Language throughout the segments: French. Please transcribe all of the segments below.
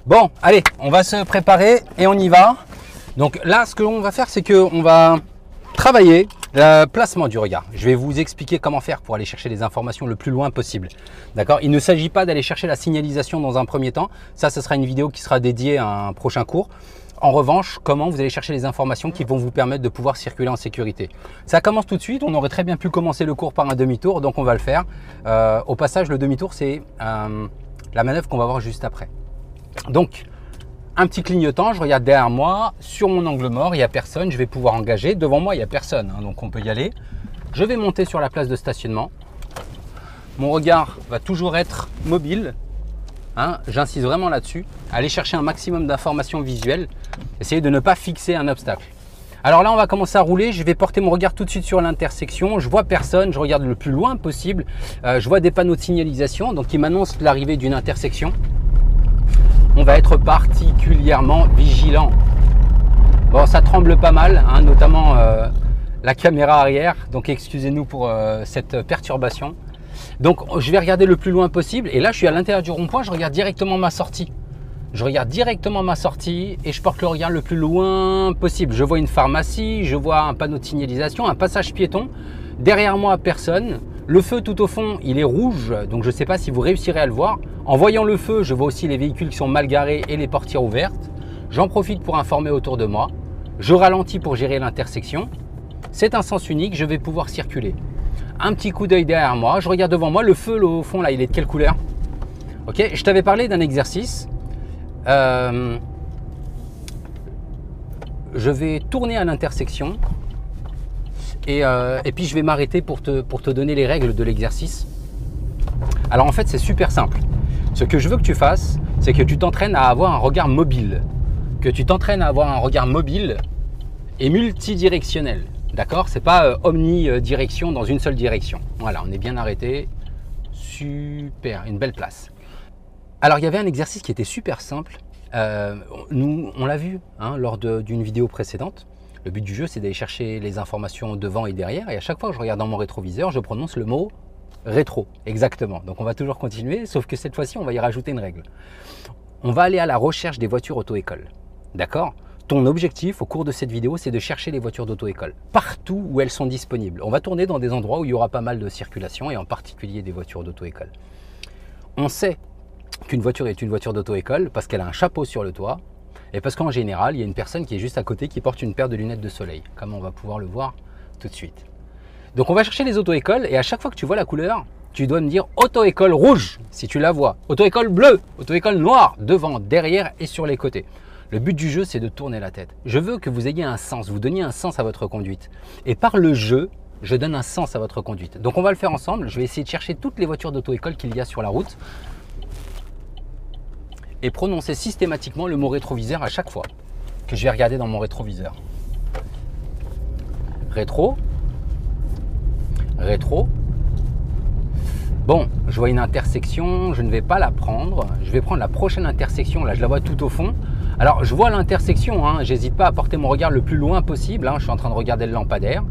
Bon, allez, on va se préparer et on y va. Donc là, ce que l'on va faire, c'est qu'on va travailler le placement du regard. Je vais vous expliquer comment faire pour aller chercher les informations le plus loin possible. D'accord? Il ne s'agit pas d'aller chercher la signalisation dans un premier temps. Ça, ce sera une vidéo qui sera dédiée à un prochain cours. En revanche, comment vous allez chercher les informations qui vont vous permettre de pouvoir circuler en sécurité. Ça commence tout de suite. On aurait très bien pu commencer le cours par un demi-tour, donc on va le faire. Au passage, le demi-tour, c'est la manœuvre qu'on va voir juste après. Donc, un petit clignotant, je regarde derrière moi, sur mon angle mort, il n'y a personne, je vais pouvoir engager. Devant moi, il n'y a personne, hein, donc on peut y aller. Je vais monter sur la place de stationnement. Mon regard va toujours être mobile. Hein, j'insiste vraiment là-dessus. Aller chercher un maximum d'informations visuelles. Essayez de ne pas fixer un obstacle. Alors là, on va commencer à rouler. Je vais porter mon regard tout de suite sur l'intersection. Je vois personne, je regarde le plus loin possible. Je vois des panneaux de signalisation donc qui m'annoncent l'arrivée d'une intersection. On va être particulièrement vigilant. Bon, ça tremble pas mal, hein, notamment la caméra arrière. Donc excusez-nous pour cette perturbation. Donc je vais regarder le plus loin possible. Et là, je suis à l'intérieur du rond-point, je regarde directement ma sortie. Je regarde directement ma sortie et je porte le regard le plus loin possible. Je vois une pharmacie, je vois un panneau de signalisation, un passage piéton. Derrière moi, personne. Le feu tout au fond, il est rouge, donc je ne sais pas si vous réussirez à le voir. En voyant le feu, je vois aussi les véhicules qui sont mal garés et les portières ouvertes. J'en profite pour informer autour de moi. Je ralentis pour gérer l'intersection. C'est un sens unique, je vais pouvoir circuler. Un petit coup d'œil derrière moi, je regarde devant moi. Le feu là, au fond, là, il est de quelle couleur? Ok, je t'avais parlé d'un exercice. Je vais tourner à l'intersection. Et puis je vais m'arrêter pour te donner les règles de l'exercice. Alors en fait, c'est super simple. Ce que je veux que tu fasses, c'est que tu t'entraînes à avoir un regard mobile. Que tu t'entraînes à avoir un regard mobile et multidirectionnel. D'accord? C'est pas omnidirection dans une seule direction. Voilà, on est bien arrêté. Super, une belle place. Alors il y avait un exercice qui était super simple. Nous, on l'a vu hein, lors d'une vidéo précédente. Le but du jeu, c'est d'aller chercher les informations devant et derrière. Et à chaque fois que je regarde dans mon rétroviseur, je prononce le mot rétro. Exactement. Donc on va toujours continuer, sauf que cette fois-ci, on va y rajouter une règle. On va aller à la recherche des voitures auto-école. D'accord? Ton objectif au cours de cette vidéo, c'est de chercher les voitures d'auto-école. Partout où elles sont disponibles. On va tourner dans des endroits où il y aura pas mal de circulation et en particulier des voitures d'auto-école. On sait qu'une voiture est une voiture d'auto-école parce qu'elle a un chapeau sur le toit. Et parce qu'en général, il y a une personne qui est juste à côté qui porte une paire de lunettes de soleil, comme on va pouvoir le voir tout de suite. Donc on va chercher les auto-écoles et à chaque fois que tu vois la couleur, tu dois me dire auto-école rouge si tu la vois, auto-école bleue, auto-école noire, devant, derrière et sur les côtés. Le but du jeu, c'est de tourner la tête. Je veux que vous ayez un sens, vous donniez un sens à votre conduite. Et par le jeu, je donne un sens à votre conduite. Donc on va le faire ensemble. Je vais essayer de chercher toutes les voitures d'auto-école qu'il y a sur la route et prononcer systématiquement le mot rétroviseur à chaque fois que je vais regarder dans mon rétroviseur. Rétro. Rétro. Bon, je vois une intersection, je ne vais pas la prendre. Je vais prendre la prochaine intersection, là je la vois tout au fond. Alors je vois l'intersection, hein, j'hésite pas à porter mon regard le plus loin possible. Hein, je suis en train de regarder le lampadaire.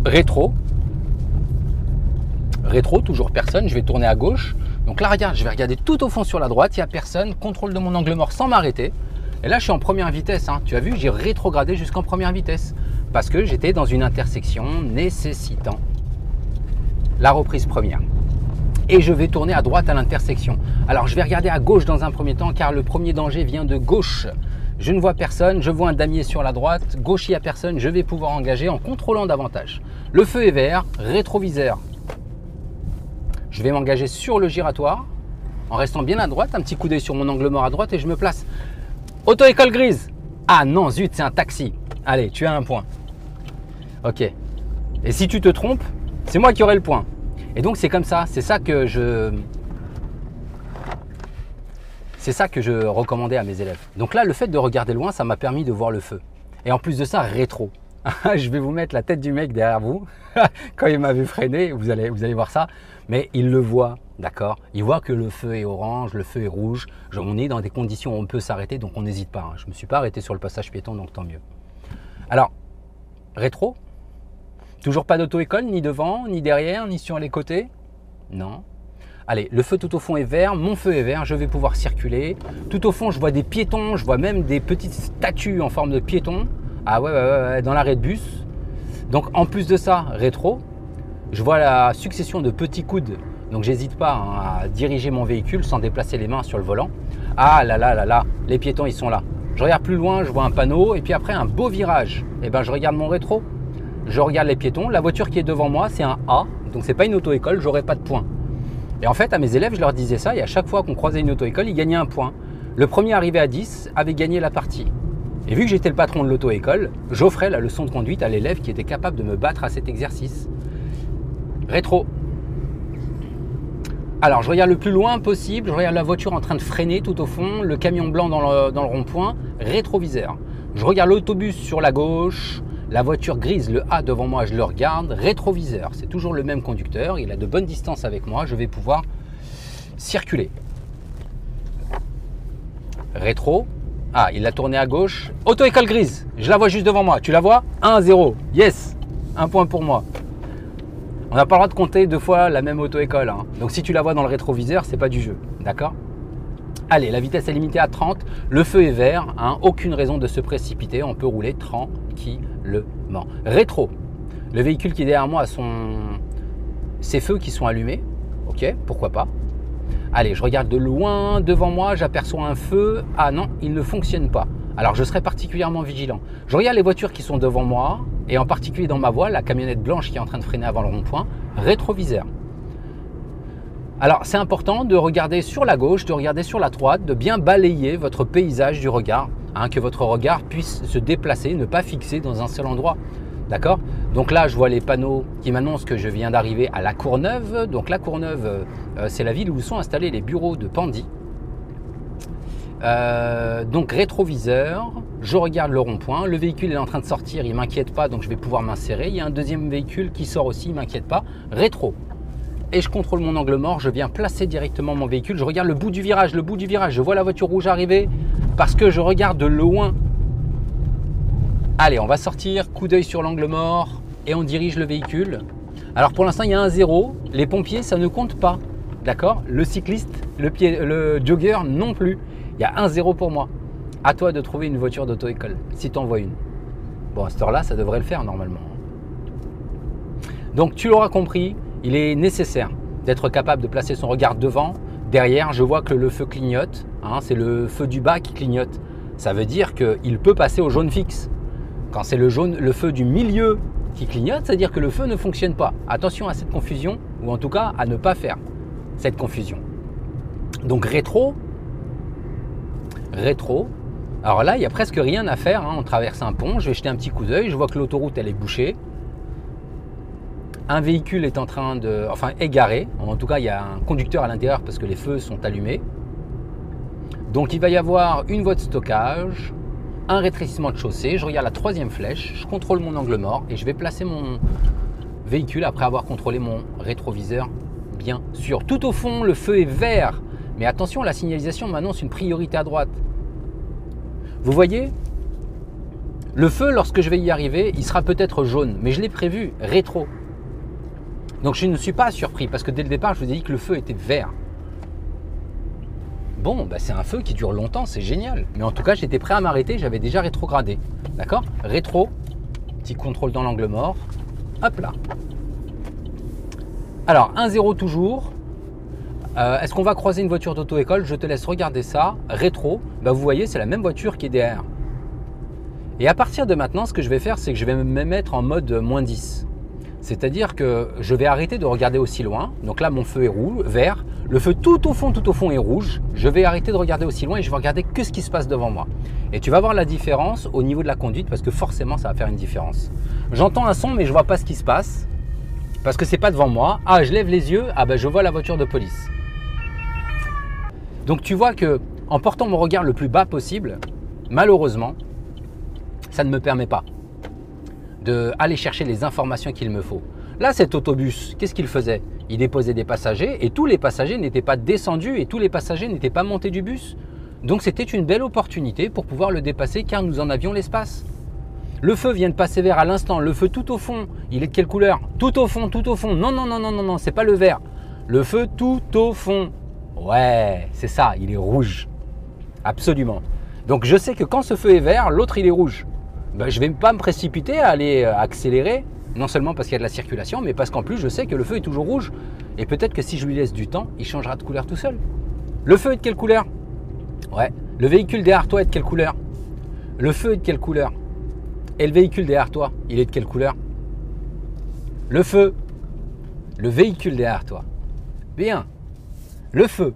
Rétro. Rétro, toujours personne, je vais tourner à gauche. Donc là, regarde, je vais regarder tout au fond sur la droite, il n'y a personne, contrôle de mon angle mort sans m'arrêter. Et là, je suis en première vitesse, hein. Tu as vu, j'ai rétrogradé jusqu'en première vitesse parce que j'étais dans une intersection nécessitant la reprise première. Et je vais tourner à droite à l'intersection. Alors, je vais regarder à gauche dans un premier temps car le premier danger vient de gauche. Je ne vois personne, je vois un damier sur la droite, gauche, il n'y a personne, je vais pouvoir engager en contrôlant davantage. Le feu est vert, rétroviseur. Je vais m'engager sur le giratoire en restant bien à droite, un petit coup d'œil sur mon angle mort à droite et je me place. Auto-école grise. Ah non, zut, c'est un taxi. Allez, tu as un point. Ok. Et si tu te trompes, c'est moi qui aurai le point. Et donc c'est comme ça, c'est ça que je recommandais à mes élèves. Donc là, le fait de regarder loin, ça m'a permis de voir le feu. Et en plus de ça, rétro. Je vais vous mettre la tête du mec derrière vous. Quand il m'a vu freiner, vous allez voir ça. Mais il le voit, d'accord? Il voit que le feu est orange, le feu est rouge. On est dans des conditions où on peut s'arrêter, donc on n'hésite pas. Hein. Je ne me suis pas arrêté sur le passage piéton, donc tant mieux. Alors, rétro. Toujours pas d'auto-école, ni devant, ni derrière, ni sur les côtés? Non. Allez, le feu tout au fond est vert, mon feu est vert, je vais pouvoir circuler. Tout au fond, je vois des piétons, je vois même des petites statues en forme de piétons. Ah ouais, dans l'arrêt de bus. Donc en plus de ça, rétro, je vois la succession de petits coudes. Donc j'hésite pas à diriger mon véhicule sans déplacer les mains sur le volant. Ah là, les piétons ils sont là. Je regarde plus loin, je vois un panneau et puis après un beau virage. Et ben je regarde mon rétro, je regarde les piétons. La voiture qui est devant moi, c'est un A, donc c'est pas une auto-école, j'aurai pas de points. Et en fait, à mes élèves, je leur disais ça et à chaque fois qu'on croisait une auto-école, ils gagnaient un point. Le premier arrivé à 10 avait gagné la partie. Et vu que j'étais le patron de l'auto-école, j'offrais la leçon de conduite à l'élève qui était capable de me battre à cet exercice. Rétro. Alors, je regarde le plus loin possible, je regarde la voiture en train de freiner tout au fond, le camion blanc dans le rond-point, rétroviseur. Je regarde l'autobus sur la gauche, la voiture grise, le A devant moi, je le regarde, rétroviseur. C'est toujours le même conducteur, il a de bonnes distances avec moi, je vais pouvoir circuler. Rétro. Ah, il a tourné à gauche. Auto-école grise, je la vois juste devant moi. Tu la vois? 1-0. Yes, un point pour moi. On n'a pas le droit de compter deux fois la même auto-école. Hein. Donc si tu la vois dans le rétroviseur, c'est pas du jeu. D'accord? Allez, la vitesse est limitée à 30. Le feu est vert. Hein, aucune raison de se précipiter. On peut rouler tranquillement. Rétro. Le véhicule qui est derrière moi a ses feux qui sont allumés. Ok, pourquoi pas. Allez, je regarde de loin devant moi, j'aperçois un feu. Ah non, il ne fonctionne pas. Alors je serai particulièrement vigilant. Je regarde les voitures qui sont devant moi et en particulier dans ma voie, la camionnette blanche qui est en train de freiner avant le rond-point, rétroviseur. Alors c'est important de regarder sur la gauche, de regarder sur la droite, de bien balayer votre paysage du regard, hein, que votre regard puisse se déplacer, ne pas fixer dans un seul endroit. D'accord? Donc là, je vois les panneaux qui m'annoncent que je viens d'arriver à La Courneuve. Donc La Courneuve, c'est la ville où sont installés les bureaux de Pandy. Donc rétroviseur, je regarde le rond-point. Le véhicule est en train de sortir, il ne m'inquiète pas, donc je vais pouvoir m'insérer. Il y a un deuxième véhicule qui sort aussi, il ne m'inquiète pas. Rétro. Et je contrôle mon angle mort, je viens placer directement mon véhicule. Je regarde le bout du virage, je vois la voiture rouge arriver parce que je regarde de loin. Allez, on va sortir, coup d'œil sur l'angle mort et on dirige le véhicule. Alors pour l'instant, il y a un 0. Les pompiers, ça ne compte pas. D'accord? Le cycliste, le jogger non plus. Il y a un 0 pour moi. À toi de trouver une voiture d'auto-école, si tu en vois une. Bon, à cette heure-là, ça devrait le faire normalement. Donc tu l'auras compris, il est nécessaire d'être capable de placer son regard devant. Derrière, je vois que le feu clignote. Hein, c'est le feu du bas qui clignote. Ça veut dire qu'il peut passer au jaune fixe. Quand c'est le feu du milieu qui clignote, c'est-à-dire que le feu ne fonctionne pas. Attention à cette confusion, ou en tout cas à ne pas faire cette confusion. Donc rétro. Alors là, il n'y a presque rien à faire. Hein. On traverse un pont, je vais jeter un petit coup d'œil, je vois que l'autoroute elle est bouchée. Un véhicule est en train de, est garé. En tout cas, il y a un conducteur à l'intérieur parce que les feux sont allumés. Donc il va y avoir une voie de stockage, un rétrécissement de chaussée, je regarde la troisième flèche, je contrôle mon angle mort et je vais placer mon véhicule après avoir contrôlé mon rétroviseur, bien sûr. Tout au fond, le feu est vert, mais attention, la signalisation m'annonce une priorité à droite. Vous voyez, le feu, lorsque je vais y arriver, il sera peut-être jaune, mais je l'ai prévu rétro. Donc je ne suis pas surpris parce que dès le départ, je vous ai dit que le feu était vert. Bon, bah c'est un feu qui dure longtemps, c'est génial. Mais en tout cas, j'étais prêt à m'arrêter, j'avais déjà rétrogradé. D'accord? Rétro, petit contrôle dans l'angle mort. Hop là. Alors, 1-0 toujours. Est-ce qu'on va croiser une voiture d'auto-école? Je te laisse regarder ça. Rétro, bah vous voyez, c'est la même voiture qui est derrière. Et à partir de maintenant, ce que je vais faire, c'est que je vais me mettre en mode -10. C'est-à-dire que je vais arrêter de regarder aussi loin. Donc là, mon feu est rouge, vert. Le feu tout au fond est rouge. Je vais arrêter de regarder aussi loin et je vais regarder que ce qui se passe devant moi. Et tu vas voir la différence au niveau de la conduite parce que forcément, ça va faire une différence. J'entends un son, mais je ne vois pas ce qui se passe parce que c'est pas devant moi. Ah, je lève les yeux. Ah ben, je vois la voiture de police. Donc tu vois que en portant mon regard le plus bas possible, malheureusement, ça ne me permet pas d'aller chercher les informations qu'il me faut. Là, cet autobus, qu'est-ce qu'il faisait? Il déposait des passagers et tous les passagers n'étaient pas descendus et tous les passagers n'étaient pas montés du bus. Donc c'était une belle opportunité pour pouvoir le dépasser car nous en avions l'espace. Le feu vient de passer vert à l'instant. Le feu tout au fond, il est de quelle couleur? Tout au fond, tout au fond. Non, non, non, non, non, non, c'est pas le vert. Le feu tout au fond. Ouais, c'est ça, il est rouge. Absolument. Donc je sais que quand ce feu est vert, l'autre il est rouge. Ben, je ne vais pas me précipiter à aller accélérer, non seulement parce qu'il y a de la circulation, mais parce qu'en plus je sais que le feu est toujours rouge. Et peut-être que si je lui laisse du temps, il changera de couleur tout seul. Le feu est de quelle couleur? Ouais. Le véhicule derrière toi est de quelle couleur? Le feu est de quelle couleur? Et le véhicule derrière toi, il est de quelle couleur? Le feu. Le véhicule derrière toi. Bien. Le feu.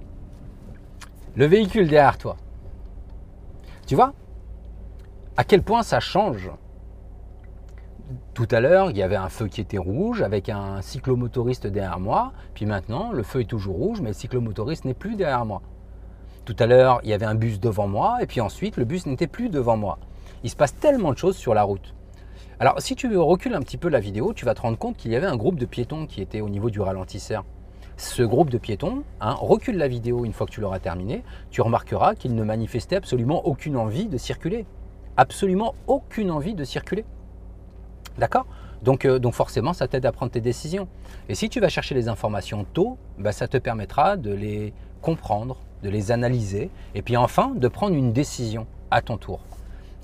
Le véhicule derrière toi. Tu vois à quel point ça change? Tout à l'heure, il y avait un feu qui était rouge avec un cyclomotoriste derrière moi. Puis maintenant, le feu est toujours rouge, mais le cyclomotoriste n'est plus derrière moi. Tout à l'heure, il y avait un bus devant moi. Et puis ensuite, le bus n'était plus devant moi. Il se passe tellement de choses sur la route. Alors, si tu recules un petit peu la vidéo, tu vas te rendre compte qu'il y avait un groupe de piétons qui était au niveau du ralentisseur. Ce groupe de piétons, recule la vidéo une fois que tu l'auras terminé, tu remarqueras qu'ils ne manifestaient absolument aucune envie de circuler. Absolument aucune envie de circuler. D'accord ? Donc forcément, ça t'aide à prendre tes décisions. Et si tu vas chercher les informations tôt, bah, ça te permettra de les comprendre, de les analyser, et puis enfin de prendre une décision à ton tour.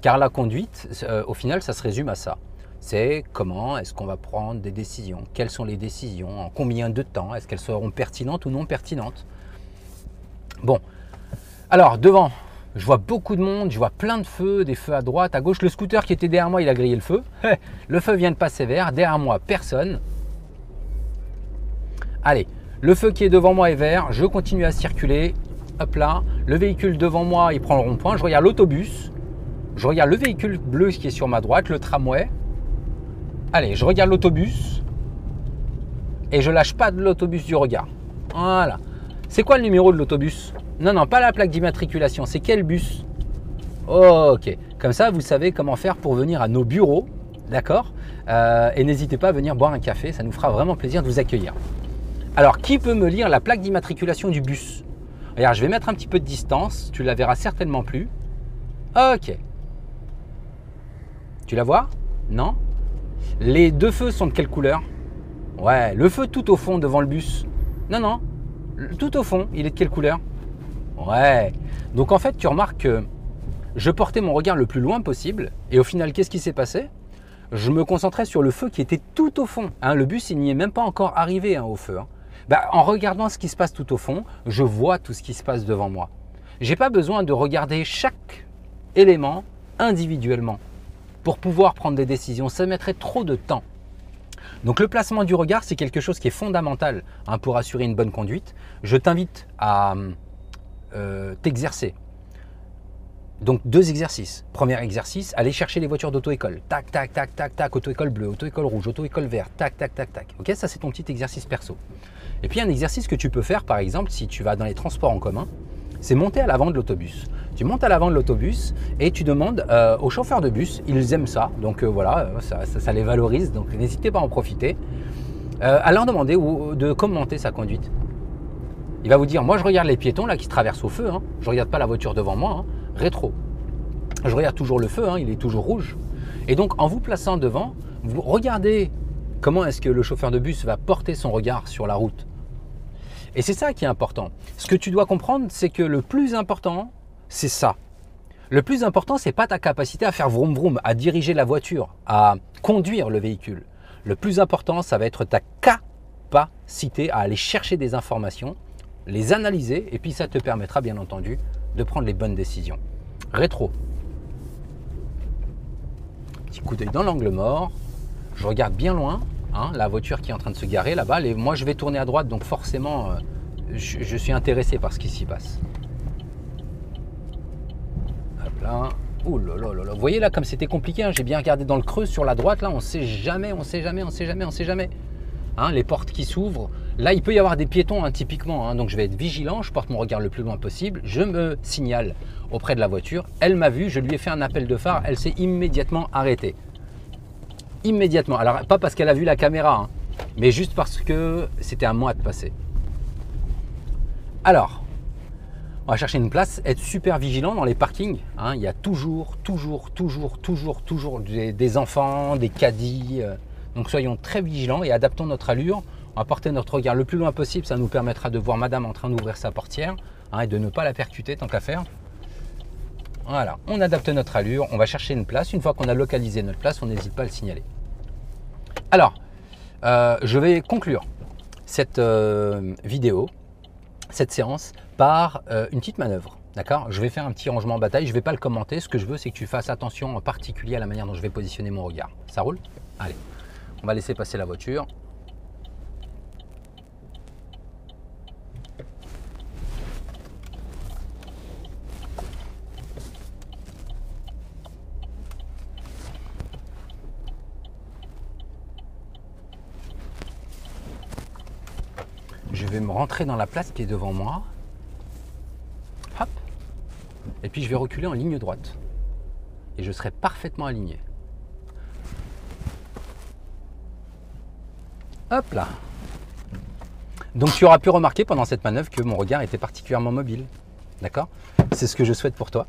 Car la conduite, au final, ça se résume à ça. C'est comment est-ce qu'on va prendre des décisions, quelles sont les décisions, en combien de temps, est-ce qu'elles seront pertinentes ou non pertinentes. Bon, alors devant, je vois beaucoup de monde, je vois plein de feux, des feux à droite, à gauche. Le scooter qui était derrière moi, il a grillé le feu. Le feu vient de passer vert, derrière moi, personne. Allez, le feu qui est devant moi est vert, je continue à circuler. Hop là, le véhicule devant moi, il prend le rond-point. Je regarde l'autobus, je regarde le véhicule bleu qui est sur ma droite, le tramway. Allez, je regarde l'autobus et je lâche pas de l'autobus du regard. Voilà. C'est quoi le numéro de l'autobus? Non, non, pas la plaque d'immatriculation. C'est quel bus? Ok. Comme ça, vous savez comment faire pour venir à nos bureaux. D'accord? Et n'hésitez pas à venir boire un café. Ça nous fera vraiment plaisir de vous accueillir. Alors, qui peut me lire la plaque d'immatriculation du bus? Regarde, je vais mettre un petit peu de distance. Tu la verras certainement plus. Ok. Tu la vois? Non? Les deux feux sont de quelle couleur? Ouais, le feu tout au fond devant le bus. Non, non. Tout au fond, il est de quelle couleur? Ouais. Donc en fait, tu remarques que je portais mon regard le plus loin possible. Et au final, qu'est-ce qui s'est passé? Je me concentrais sur le feu qui était tout au fond. Le bus, il n'y est même pas encore arrivé au feu. En regardant ce qui se passe tout au fond, je vois tout ce qui se passe devant moi. Je n'ai pas besoin de regarder chaque élément individuellement pour pouvoir prendre des décisions. Ça mettrait trop de temps. Donc le placement du regard, c'est quelque chose qui est fondamental pour assurer une bonne conduite. Je t'invite à t'exercer. Donc 2 exercices. Premier exercice, aller chercher les voitures d'auto-école. Tac, tac, tac, tac, tac, auto-école bleue, auto-école rouge, auto-école vert, tac, tac, tac, tac. Ok, ça c'est ton petit exercice perso. Et puis un exercice que tu peux faire par exemple si tu vas dans les transports en commun, c'est monter à l'avant de l'autobus. Tu montes à l'avant de l'autobus et tu demandes aux chauffeurs de bus, ils aiment ça, donc voilà, ça les valorise, donc n'hésitez pas à en profiter, à leur demander de commenter sa conduite. Il va vous dire, moi je regarde les piétons là qui traversent au feu, je ne regarde pas la voiture devant moi, rétro. Je regarde toujours le feu, il est toujours rouge. Et donc en vous plaçant devant, vous regardez comment est-ce que le chauffeur de bus va porter son regard sur la route. Et c'est ça qui est important. Ce que tu dois comprendre, c'est que le plus important, c'est ça. Le plus important, c'est pas ta capacité à faire vroom vroom, à diriger la voiture, à conduire le véhicule. Le plus important, ça va être ta capacité à aller chercher des informations, les analyser, et puis ça te permettra bien entendu de prendre les bonnes décisions. Rétro. Petit coup d'œil dans l'angle mort. Je regarde bien loin. La voiture qui est en train de se garer là-bas. Moi, je vais tourner à droite, donc forcément, je suis intéressé par ce qui s'y passe. Hop là. Ouh là là là là. Vous voyez là, comme c'était compliqué, j'ai bien regardé dans le creux sur la droite. Là, on ne sait jamais, on ne sait jamais, on ne sait jamais, on ne sait jamais. Les portes qui s'ouvrent. Là, il peut y avoir des piétons typiquement. Donc, je vais être vigilant. Je porte mon regard le plus loin possible. Je me signale auprès de la voiture. Elle m'a vu. Je lui ai fait un appel de phare. Elle s'est immédiatement arrêtée. Immédiatement. Alors, pas parce qu'elle a vu la caméra, mais juste parce que c'était à moi de passer. Alors, on va chercher une place, être super vigilant dans les parkings. Il y a toujours des enfants, des caddies. Donc, soyons très vigilants et adaptons notre allure On va porter notre regard le plus loin possible. Ça nous permettra de voir madame en train d'ouvrir sa portière, hein, et de ne pas la percuter tant qu'à faire. Voilà, on adapte notre allure, on va chercher une place. Une fois qu'on a localisé notre place, on n'hésite pas à le signaler. Alors, je vais conclure cette vidéo, cette séance, par une petite manœuvre. D'accord? Je vais faire un petit rangement en bataille, je ne vais pas le commenter. Ce que je veux, c'est que tu fasses attention en particulier à la manière dont je vais positionner mon regard. Ça roule? Allez, on va laisser passer la voiture. Je vais me rentrer dans la place qui est devant moi. Hop. Et puis je vais reculer en ligne droite. Et je serai parfaitement aligné. Hop là. Donc tu auras pu remarquer pendant cette manœuvre que mon regard était particulièrement mobile. D'accord? C'est ce que je souhaite pour toi.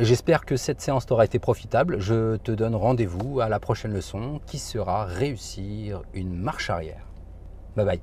J'espère que cette séance t'aura été profitable. Je te donne rendez-vous à la prochaine leçon qui sera réussir une marche arrière. Bye bye.